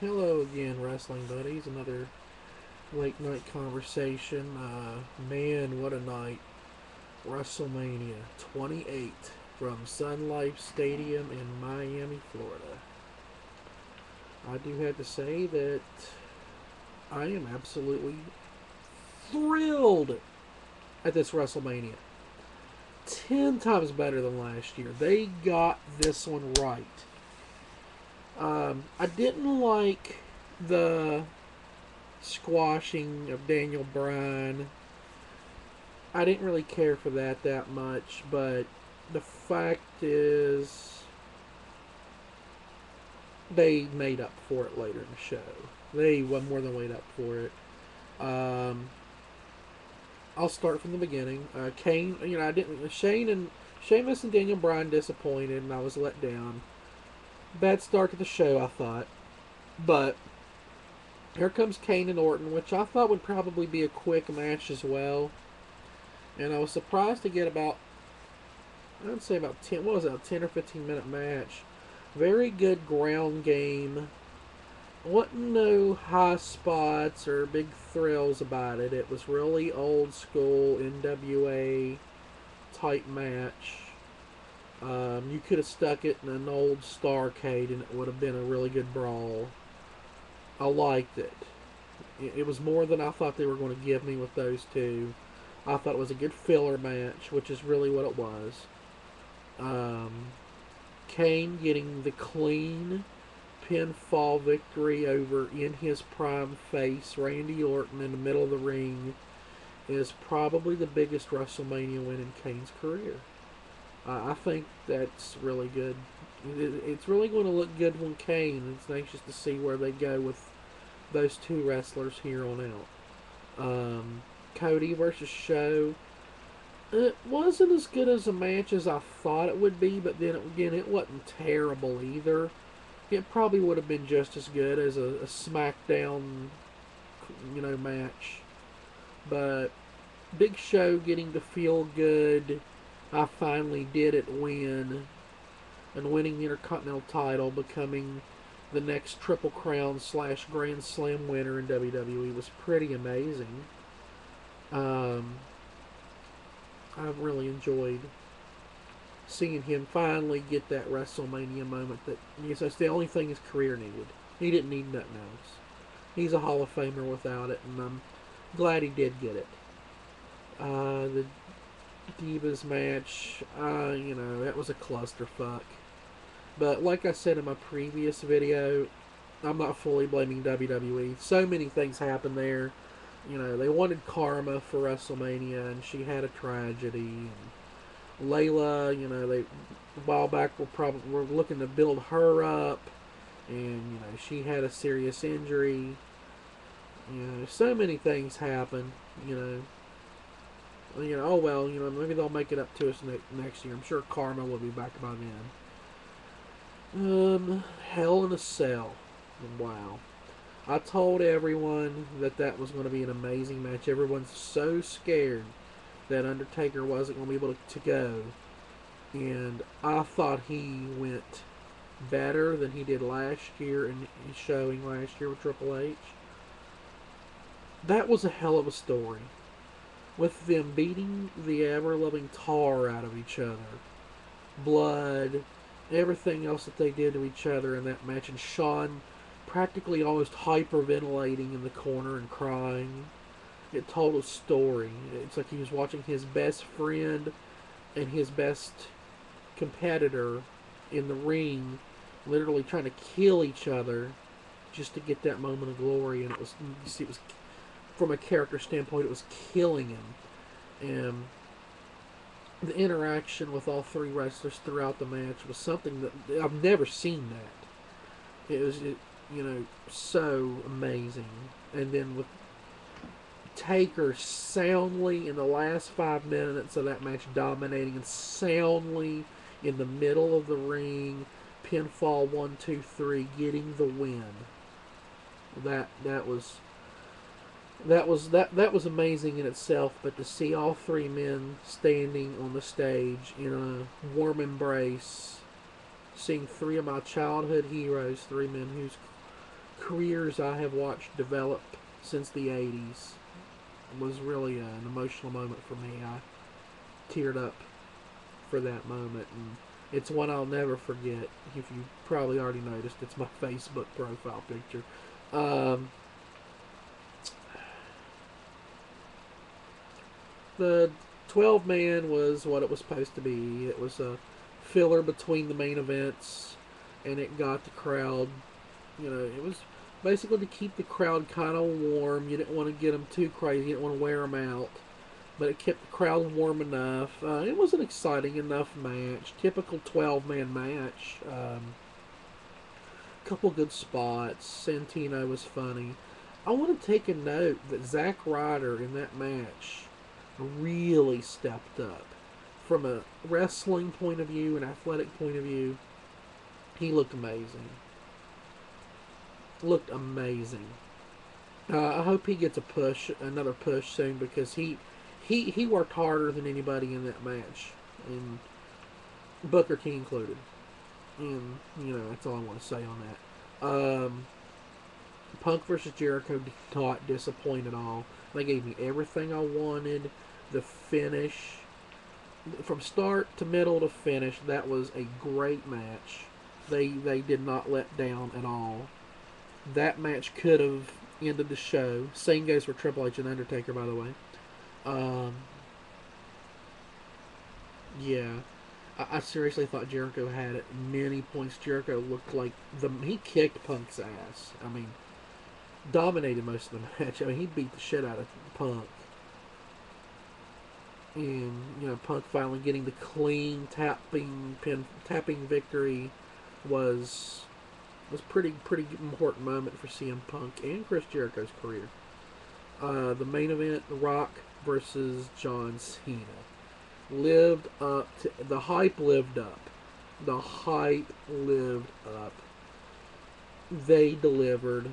Hello again, wrestling buddies. Another late night conversation. Man, what a night! WrestleMania 28 from Sun Life Stadium in Miami, Florida. I do have to say that I am absolutely thrilled at this WrestleMania. 10 times better than last year. They got this one right. I didn't like the squashing of Daniel Bryan. I didn't really care for that much, but the fact is they made up for it later in the show. They well, more than made up for it. Um, I'll start from the beginning. Kane, I didn't. Sheamus and Daniel Bryan disappointed, and I was let down. Bad start to the show, I thought, but here comes Kane and Orton, which I thought would probably be a quick match as well. And I was surprised to get about I'd say about 10, what was that, a 10 or 15 minute match. Very good ground game. Wasn't no high spots or big thrills about it. It was really old school NWA type match. You could have stuck it in an old Starcade and it would have been a really good brawl. I liked it. It was more than I thought they were going to give me with those two. I thought it was a good filler match, which is really what it was. Um, Kane getting the clean pinfall victory over in his prime face Randy Orton in the middle of the ring is probably the biggest WrestleMania win in Kane's career. I think that's really good. It's really going to look good when Kane. It's anxious to see where they go with those two wrestlers here on out. Cody versus Show. It wasn't as good as a match as I thought it would be, but then again, it wasn't terrible either. It probably would have been just as good as a SmackDown, match. But Big Show getting to feel good. I finally did it win, and winning the Intercontinental title, becoming the next Triple Crown / Grand Slam winner in WWE was pretty amazing. Um, I've really enjoyed seeing him finally get that WrestleMania moment that that's the only thing his career needed. He didn't need nothing else. He's a Hall of Famer without it, and I'm glad he did get it. The Divas match, that was a clusterfuck. But like I said in my previous video, I'm not fully blaming WWE. So many things happened there. They wanted Karma for WrestleMania, and she had a tragedy. And Layla, they a while back were looking to build her up, and she had a serious injury. So many things happened. Oh well, maybe they'll make it up to us next year. I'm sure Karma will be back by then. Hell in a Cell. Wow. I told everyone that was going to be an amazing match. Everyone's so scared that Undertaker wasn't going to be able to go. And I thought he went better than he did last year in his showing last year with Triple H. That was a hell of a story. With them beating the ever-loving tar out of each other. Blood, everything else that they did to each other in that match. And Shawn practically almost hyperventilating in the corner and crying. It told a story. It's like he was watching his best friend and his best competitor in the ring literally trying to kill each other just to get that moment of glory. And it was from a character standpoint, it was killing him. And the interaction with all three wrestlers throughout the match was something that I've never seen that. It was, so amazing. And then with Taker soundly in the last 5 minutes of that match, dominating and soundly in the middle of the ring, pinfall 1, 2, 3, getting the win. That was amazing in itself. But to see all three men standing on the stage in a warm embrace, seeing three of my childhood heroes, three men whose careers I have watched develop since the 80s. It was really an emotional moment for me. I teared up for that moment, and it's one I'll never forget. If you probably already noticed, it's my Facebook profile picture. Um, the 12 man was what it was supposed to be. It was a filler between the main events, and it got the crowd, it was basically to keep the crowd kind of warm. You didn't want to get them too crazy, you didn't want to wear them out, but it kept the crowd warm enough. It was an exciting enough match, typical 12-man match. Couple good spots. Santino was funny. I want to take a note that Zack Ryder in that match really stepped up. From a wrestling point of view, an athletic point of view, he looked amazing. Looked amazing. I hope he gets another push soon, because he worked harder than anybody in that match, and Booker T included. And that's all I want to say on that. Punk versus Jericho did not disappoint at all. They gave me everything I wanted. The finish, from start to middle to finish, that was a great match. They did not let down at all. That match could have ended the show. Same goes for Triple H and Undertaker, by the way. Um, yeah, I seriously thought Jericho had it. Many points. Jericho looked like he kicked Punk's ass. I mean, dominated most of the match. I mean, he beat the shit out of Punk. And Punk finally getting the clean tapping victory was pretty important moment for CM Punk and Chris Jericho's career. The main event, The Rock versus John Cena, lived up to the hype. Lived up. The hype lived up. They delivered.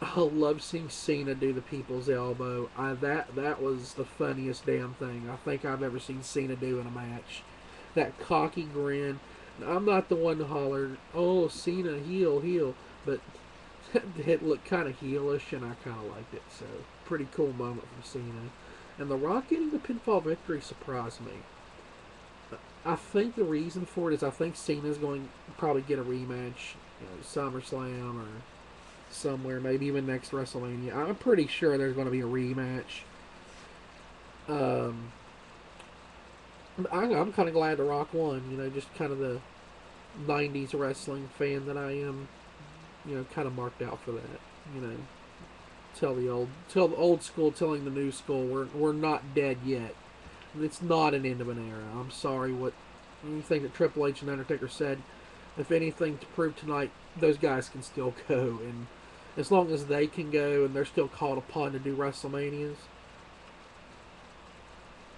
I love seeing Cena do the people's elbow. That was the funniest damn thing I think I've ever seen Cena do in a match. That cocky grin. I'm not the one to holler, "Oh, Cena, heel," but it looked kind of heelish, and I kind of liked it. So, pretty cool moment from Cena. And The Rock getting the pinfall victory surprised me. I think the reason for it is I think Cena's going to probably get a rematch, SummerSlam or somewhere, maybe even next WrestleMania. I'm pretty sure there's going to be a rematch. I'm kind of glad The Rock won. Just kind of the '90s wrestling fan that I am. Kind of marked out for that. Tell the old school, telling the new school, we're not dead yet. It's not an end of an era. I'm sorry what anything that Triple H and Undertaker said. If anything to prove tonight, those guys can still go, and as long as they can go and they're still called upon to do WrestleManias,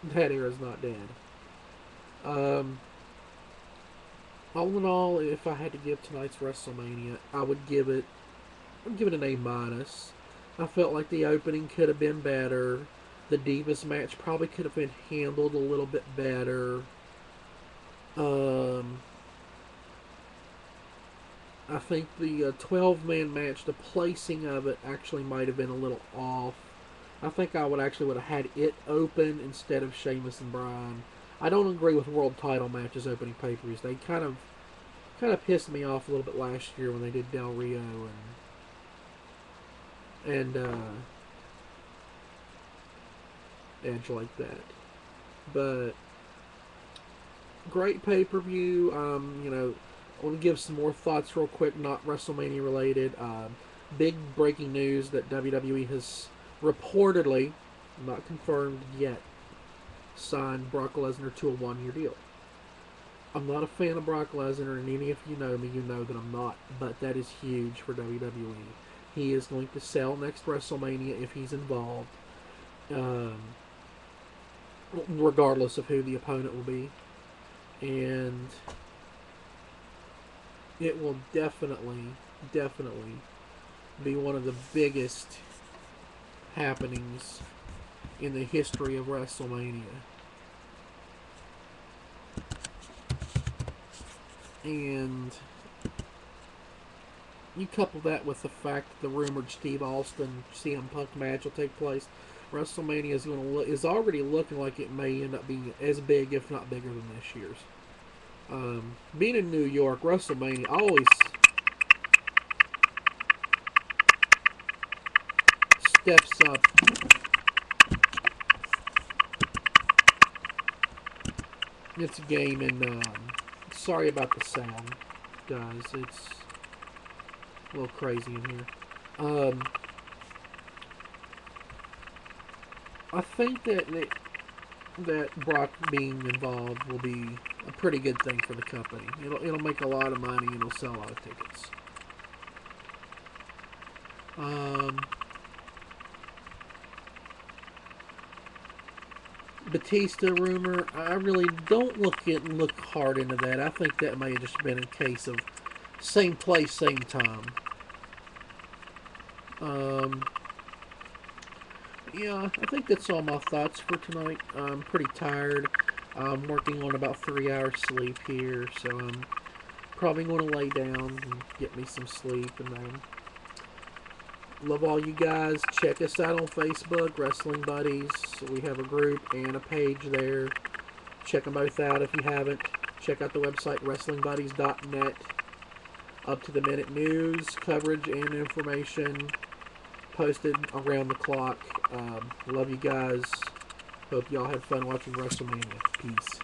that era's not dead. All in all, if I had to give tonight's WrestleMania, I'd give it an A-. I felt like the opening could have been better. The Divas match probably could have been handled a little bit better. I think the 12-man match, the placing of it actually might have been a little off. I think I would have had it open instead of Sheamus and Bryan. I don't agree with world title matches opening pay-per-views. They kind of pissed me off a little bit last year when they did Del Rio and Edge like that. But great pay-per-view. I want to give some more thoughts real quick, not WrestleMania related. Big breaking news that WWE has reportedly, not confirmed yet, signed Brock Lesnar to a 1-year deal. I'm not a fan of Brock Lesnar, and any of you know me, you know that I'm not, but that is huge for WWE. He is going to sell next WrestleMania if he's involved, regardless of who the opponent will be. And it will definitely be one of the biggest happenings in the history of WrestleMania. And you couple that with the fact that the rumored Steve Austin CM Punk match will take place, WrestleMania is already looking like it may end up being as big, if not bigger, than this year's. Being in New York, WrestleMania always steps up. It's a game, and sorry about the sound, guys. It's a little crazy in here. I think that Brock being involved will be a pretty good thing for the company. It'll make a lot of money and it'll sell a lot of tickets. Batista rumor, I really don't look hard into that. I think that may have just been a case of same place, same time. Yeah, I think that's all my thoughts for tonight. I'm pretty tired. I'm working on about 3 hours sleep here, so I'm probably going to lay down and get me some sleep. And love all you guys. Check us out on Facebook, Wrestling Buddies. We have a group and a page there. Check them both out if you haven't. Check out the website, WrestlingBuddies.net. Up to the minute news, coverage, and information posted around the clock. Love you guys. Hope y'all had fun watching WrestleMania. Peace.